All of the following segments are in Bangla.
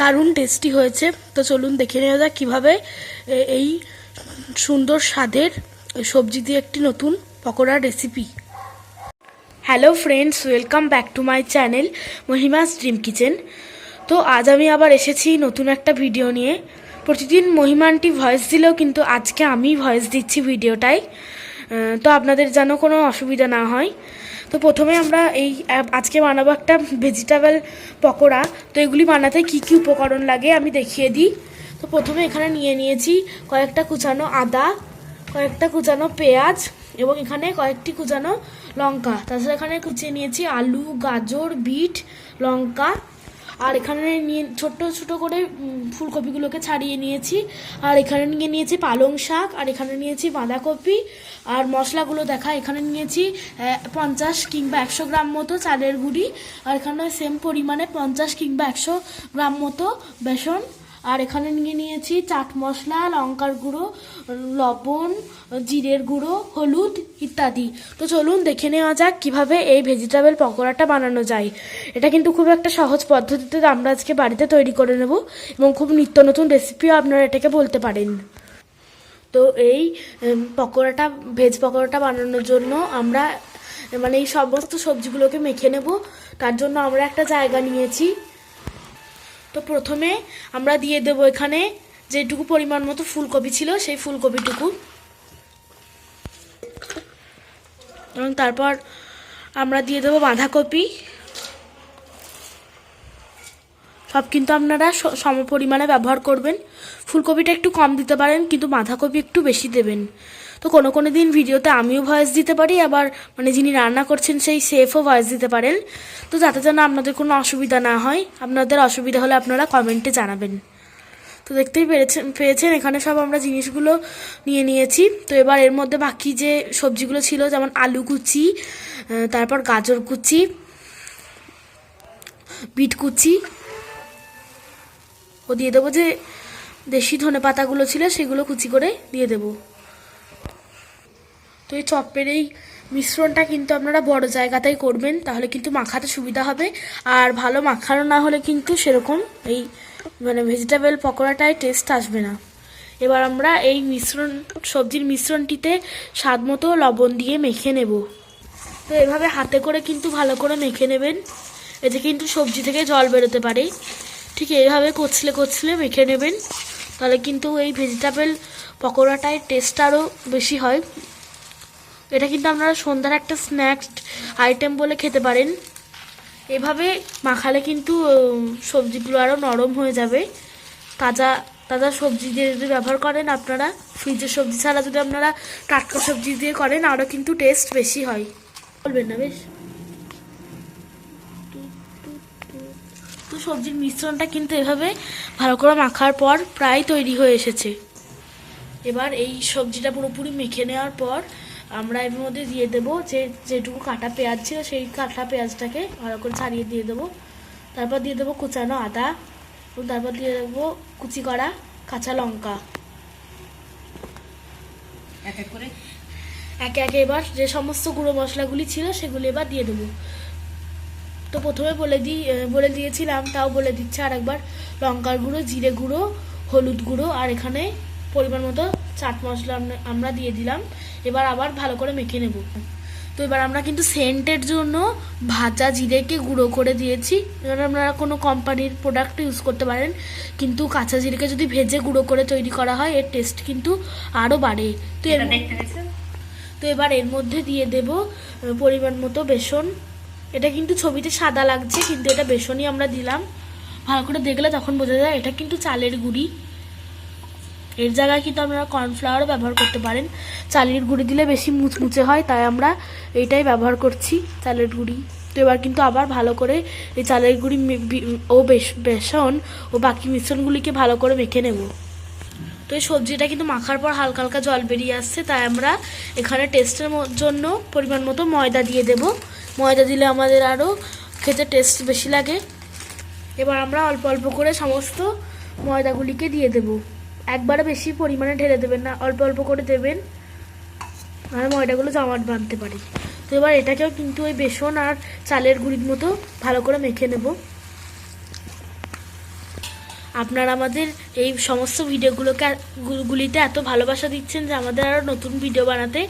দারুণ টেস্টি হয়েছে। তো চলুন দেখে নেওয়া যাক কীভাবে এই সুন্দর স্বাদের সবজি দিয়ে একটি নতুন পকোড়ার recipe. Hello friends, welcome back to my channel Mahima's dream kitchen. তো আজ আমি আবার এসেছি নতুন একটা ভিডিও নিয়ে। প্রতিদিন মহিমানটি ভয়েস দিলেও কিন্তু আজকে আমি ভয়েস দিচ্ছি ভিডিওটাই, তো আপনাদের যেন কোনো অসুবিধা না হয়। তো প্রথমে আমরা আজকে বানাবো একটা ভেজিটেবল পকোড়া। তো এগুলি বানাতে কি কি উপকরণ লাগে আমি দেখিয়ে দিই। তো প্রথমে এখানে নিয়েছি কয়েকটা কুচানো আদা, কয়েকটা কুচানো পেঁয়াজ এবং এখানে কয়েকটি কুচানো লঙ্কা। তাছাড়া এখানে কুচিয়ে নিয়েছি আলু, গাজর, বিট, লঙ্কা। আর এখানে ছোট্ট ছোট করে ফুলকপিগুলোকে ছাড়িয়ে নিয়েছি। আর এখানে নিয়েছি পালং শাক, আর এখানে নিয়েছি বাঁধাকপি। আর মশলাগুলো এখানে নিয়েছি 50 কিংবা 100 গ্রাম মতো চালের গুঁড়ি। আর এখানে সেম পরিমাণে 50 কিংবা 100 গ্রাম মতো বেসন। আর এখানে নিয়েছি চাট মশলা, লঙ্কার গুঁড়ো, লবণ, জিরের গুঁড়ো, হলুদ ইত্যাদি। তো চলুন দেখে নেওয়া যাক কীভাবে এই ভেজিটেবল পকোড়াটা বানানো যায়। এটা কিন্তু খুব একটা সহজ পদ্ধতিতে আমরা আজকে বাড়িতে তৈরি করে নেব এবং খুব নিত্য নতুন রেসিপিও আপনারা এটাকে বলতে পারেন। তো এই ভেজ পকোড়াটা বানানোর জন্য আমরা এই সমস্ত সবজিগুলোকে মেখে নেব। তার জন্য আমরা একটা জায়গা নিয়েছি। তো প্রথমে আমরা দিয়ে দেবো এখানে যেটুকু পরিমাণ মতো ফুলকপি ছিল সেই ফুলকপিটুকু, এবং তারপর আমরা দিয়ে দেবো বাঁধাকপি। সব কিন্তু আপনারা সম পরিমাণে ব্যবহার করবেন। ফুলকপিটা একটু কম দিতে পারেন, কিন্তু বাঁধাকপি একটু বেশি দেবেন। তো কোনো দিন ভিডিওতে আমিও ভয়েস দিতে পারি, আবার যিনি রান্না করছেন সেই শেফও ভয়েস দিতে পারেন। তো যাতে যেন আপনাদের কোনো অসুবিধা না হয়, আপনাদের অসুবিধা হলে আপনারা কমেন্টে জানাবেন। তো দেখতেই পেয়েছেন এখানে সব আমরা জিনিসগুলো নিয়েছি। তো এবার এর মধ্যে বাকি যে সবজিগুলো ছিল, যেমন আলু কুচি, তারপর গাজর কুচি, বিট কুচি ও দিয়ে দেবো যে দেশি ধনে পাতাগুলো ছিল সেগুলো কুচি করে দিয়ে দেব। তো এই চপের এই মিশ্রণটা কিন্তু আপনারা বড় জায়গাতেই করবেন, তাহলে কিন্তু মাখাতে সুবিধা হবে। আর ভালো মাখানো না হলে কিন্তু সেরকম এই ভেজিটেবল পকোড়াটায় টেস্ট আসবে না। এবার আমরা এই সবজির মিশ্রণটিতে স্বাদ মতো লবণ দিয়ে মেখে নেব। তো এভাবে হাতে করে কিন্তু ভালো করে মেখে নেবেন, এতে কিন্তু সবজি থেকে জল বেরোতে পারে। ঠিক এইভাবে কচলে মেখে নেবেন, তাহলে কিন্তু এই ভেজিটেবল পকোড়াটায় টেস্ট আরও বেশি হয়। এটা কিন্তু আপনারা সন্ধ্যার একটা স্ন্যাক্স আইটেম বলে খেতে পারেন। এভাবে মাখালে কিন্তু সবজিগুলো আরও নরম হয়ে যাবে। তাজা সবজি দিয়ে যদি ব্যবহার করেন আপনারা, ফ্রিজের সবজি ছাড়া যদি আপনারা টাটকা সবজি দিয়ে করেন, আরও কিন্তু টেস্ট বেশি হয়। বলবেন না বেশ? তো সবজির মিশ্রণটা কিন্তু এভাবে ভালো করে মাখার পর প্রায় তৈরি হয়ে এসেছে। এবার এই সবজিটা পুরোপুরি মেখে নেওয়ার পর আমরা এর মধ্যে দিয়ে দেবো যেটুকু কাটা পেঁয়াজ ছিল সেই কাটা পেঁয়াজটাকে ভালো করে ছাড়িয়ে দিয়ে দেবো। তারপর দিয়ে দেবো কুচানো আদা, এবং তারপর দিয়ে দেবো কুচি করা কাঁচা লঙ্কা। একে একে এবার যে সমস্ত গুঁড়ো মশলাগুলি ছিল সেগুলি এবার দিয়ে দেবো। তো প্রথমে বলে দিয়েছিলাম, তাও বলে দিচ্ছে আর একবার, লঙ্কার গুঁড়ো, জিরে গুঁড়ো, হলুদ গুঁড়ো, আর এখানে পরিমাণ মতো চাট মশলা আমরা দিয়ে দিলাম। এবার আবার ভালো করে মেখে নেব। তো এবার আমরা কিন্তু সেন্টের জন্য ভাজা জিরেকে গুঁড়ো করে দিয়েছি। এবার আপনারা কোনো কোম্পানির প্রোডাক্ট ইউজ করতে পারেন, কিন্তু কাঁচা জিরেকে যদি ভেজে গুঁড়ো করে তৈরি করা হয় এর টেস্ট কিন্তু আরও বাড়ে। তো এবার এর মধ্যে দিয়ে দেব পরিমাণ মতো বেসন। এটা কিন্তু ছবিতে সাদা লাগছে, কিন্তু এটা বেসনই আমরা দিলাম। ভালো করে দেখলে তখন বোঝা যায় এটা কিন্তু চালের গুঁড়ি। এর জায়গায় কিন্তু আপনারা কর্নফ্লাওয়ারও ব্যবহার করতে পারেন। চালের গুঁড়ি দিলে বেশি মুচমুচে হয়, তাই আমরা এইটাই ব্যবহার করছি, চালের গুঁড়ি। তো এবার কিন্তু আবার ভালো করে এই চালের গুঁড়ি ও বেসন ও বাকি মিশ্রণগুলিকে ভালো করে মেখে নেব। তো এই সবজিটা কিন্তু মাখার পর হালকা হালকা জল বেরিয়ে আসছে, তাই আমরা এখানে টেস্টের জন্য পরিমাণ মতো ময়দা দিয়ে দেব। ময়দা দিলে আমাদের আরও খেতে টেস্ট বেশি লাগে। এবার আমরা অল্প অল্প করে সমস্ত ময়দাগুলিকে দিয়ে দেব। একবারে বেশি পরিমাণে ঢেলে দেবেন না, অল্প অল্প করে দেবেন, আর ময়দাগুলো জমাট বাঁধতে পারে। তো এবার এটাকেও কিন্তু ওই বেসন আর চালের গুঁড়ির মতো ভালো করে মেখে নেব। আপনারা আমাদের এই সমস্ত ভিডিওগুলিতে এত ভালোবাসা দিচ্ছেন যে আমাদের আরও নতুন ভিডিও বানাতে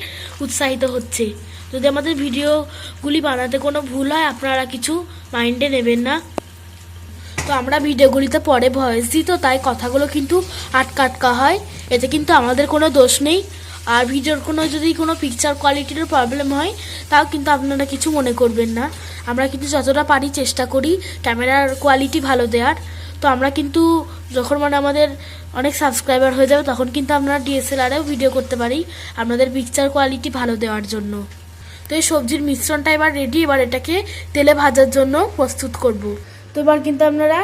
উৎসাহিত হচ্ছে। যদি আমাদের ভিডিওগুলি বানাতে কোনো ভুল হয় আপনারা কিছু মাইন্ডে নেবেন না। তো আমরা ভিডিওগুলিতে পরে ভয়েস দিই, তো তাই কথাগুলো কিন্তু আটকা হয়, এতে কিন্তু আমাদের কোনো দোষ নেই। আর ভিডিওর যদি কোনো পিকচার কোয়ালিটির প্রবলেম হয় তাও কিন্তু আপনারা কিছু মনে করবেন না। আমরা কিন্তু যতটা পারি চেষ্টা করি ক্যামেরার কোয়ালিটি ভালো দেওয়ার। তো আমরা কিন্তু যখন আমাদের অনেক সাবস্ক্রাইবার হয়ে যাবে তখন কিন্তু আমরা DSLR-এও ভিডিও করতে পারি আপনাদের পিকচার কোয়ালিটি ভালো দেওয়ার জন্য। তো এই সবজির মিশ্রণটা এবার রেডি, এবার এটাকে তেলে ভাজার জন্য প্রস্তুত করব। তো এবার কিন্তু আপনারা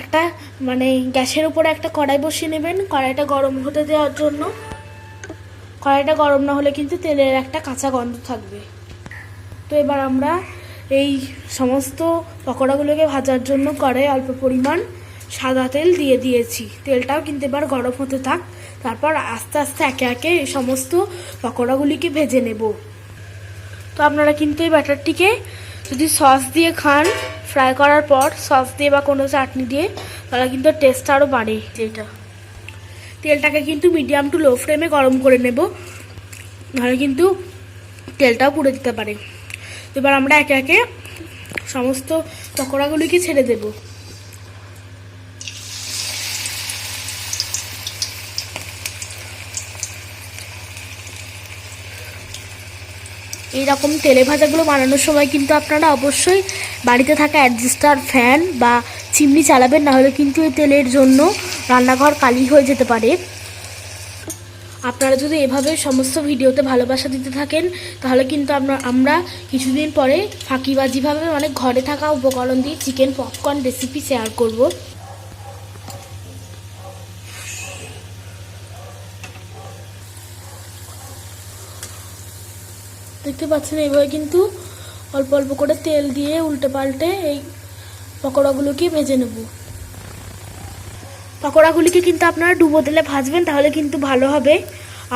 একটা গ্যাসের উপরে একটা কড়াই বসিয়ে নেবেন, কড়াইটা গরম হতে দেওয়ার জন্য। কড়াইটা গরম না হলে কিন্তু তেলের একটা কাঁচা গন্ধ থাকবে। তো এবার আমরা এই সমস্ত পকোড়াগুলোকে ভাজার জন্য কড়াই অল্প পরিমাণ সাদা তেল দিয়ে দিয়েছি। তেলটাও কিন্তু এবার গরম হতে থাক, তারপর আস্তে আস্তে একে একে এই সমস্ত পকোড়াগুলিকে ভেজে নেব। তো আপনারা কিন্তু এই ব্যাটারটিকে যদি সস দিয়ে খান, ফ্রাই করার পর সস দিয়ে বা কোনো চাটনি দিয়ে, তাহলে কিন্তু টেস্টটা আরও বাড়ে। তেলটাকে কিন্তু মিডিয়াম টু লো ফ্লেমে গরম করে নেব, নাহলে কিন্তু তেলটাও পুড়ে দিতে পারে। এবার আমরা একে একে সমস্ত পকোড়াগুলিকে ছেড়ে দেব। এইরকম তেলে ভাজাগুলো বানানোর সময় কিন্তু আপনারা অবশ্যই বাড়িতে থাকা অ্যাডজাস্টার ফ্যান বা চিমনি চালাবেন, নাহলে কিন্তু এই তেলের জন্য রান্নাঘর কালি হয়ে যেতে পারে। আপনারা যদি এভাবে সমস্ত ভিডিওতে ভালোবাসা দিতে থাকেন তাহলে কিন্তু আমরা কিছুদিন পরে ফাঁকিবাজিভাবে ঘরে থাকা উপকরণ দিয়ে চিকেন পপকর্ন রেসিপি শেয়ার করব। দেখতে পাচ্ছেন এইভাবে কিন্তু অল্প অল্প করে তেল দিয়ে উল্টে পাল্টে এই পকোড়াগুলোকে ভেজে নেব। পকোড়াগুলিকে কিন্তু আপনারা ডুবো তেলে ভাজবেন, তাহলে কিন্তু ভালো হবে।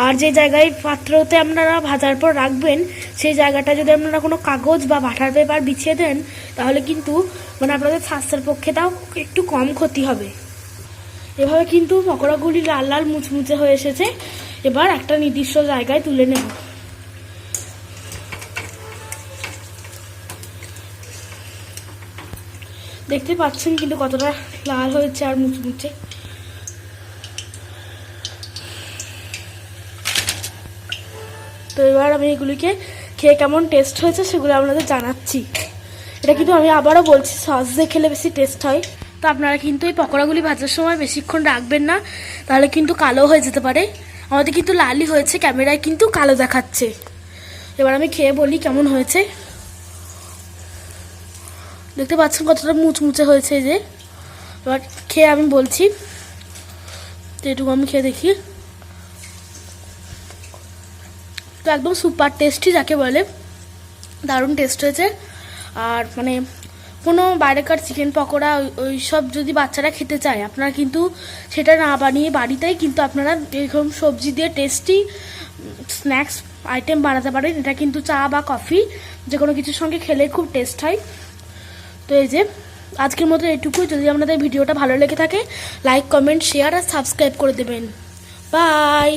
আর যে জায়গায় পাত্রতে আপনারা ভাজার পর রাখবেন সেই জায়গাটা যদি আপনারা কোনো কাগজ বা বাটার পেপার বিছিয়ে দেন তাহলে কিন্তু আপনাদের স্বাস্থ্যের পক্ষে তাও একটু কম ক্ষতি হবে। এভাবে কিন্তু পকোড়াগুলি লাল লাল মুচমুচে হয়ে এসেছে। এবার একটা নির্দিষ্ট জায়গায় তুলে নেব। দেখতে পাচ্ছেন কিন্তু কতটা লাল হয়েছে আর মুচমুচে। তো এবার আমি এগুলিকে খেয়ে কেমন টেস্ট হয়েছে সেগুলো আপনাদের জানাচ্ছি। এটা কিন্তু আমি আবারও বলছি, সস দিয়ে খেলে বেশি টেস্ট হয়। তো আপনারা কিন্তু এই পকোড়াগুলি ভাজার সময় বেশিক্ষণ রাখবেন না, তাহলে কিন্তু কালো হয়ে যেতে পারে। আমাদের কিন্তু লালই হয়েছে, ক্যামেরায় কিন্তু কালো দেখাচ্ছে। এবার আমি খেয়ে বলি কেমন হয়েছে। দেখতে পাচ্ছেন কতটা মুচমুচে হয়েছে। যে এবার খেয়ে আমি বলছি, তো এটুকু আমি খেয়ে দেখি। তো একদম সুপার টেস্টি যাকে বলে, দারুণ টেস্ট হয়েছে। আর কোনো বাইরেকার চিকেন পকোড়া ওই সব যদি বাচ্চারা খেতে চায় আপনারা কিন্তু সেটা না বানিয়ে বাড়িতেই কিন্তু আপনারা এরকম সবজি দিয়ে টেস্টি স্ন্যাক্স আইটেম বানাতে পারেন। এটা কিন্তু চা বা কফি যে কোনো কিছুর সঙ্গে খেলে খুব টেস্ট হয়। তো এই যে আজকের মতো এটুকুই। যদি আপনাদের ভিডিওটা ভালো লেগে থাকে লাইক, কমেন্ট, শেয়ার আর সাবস্ক্রাইব করে দেবেন। বাই।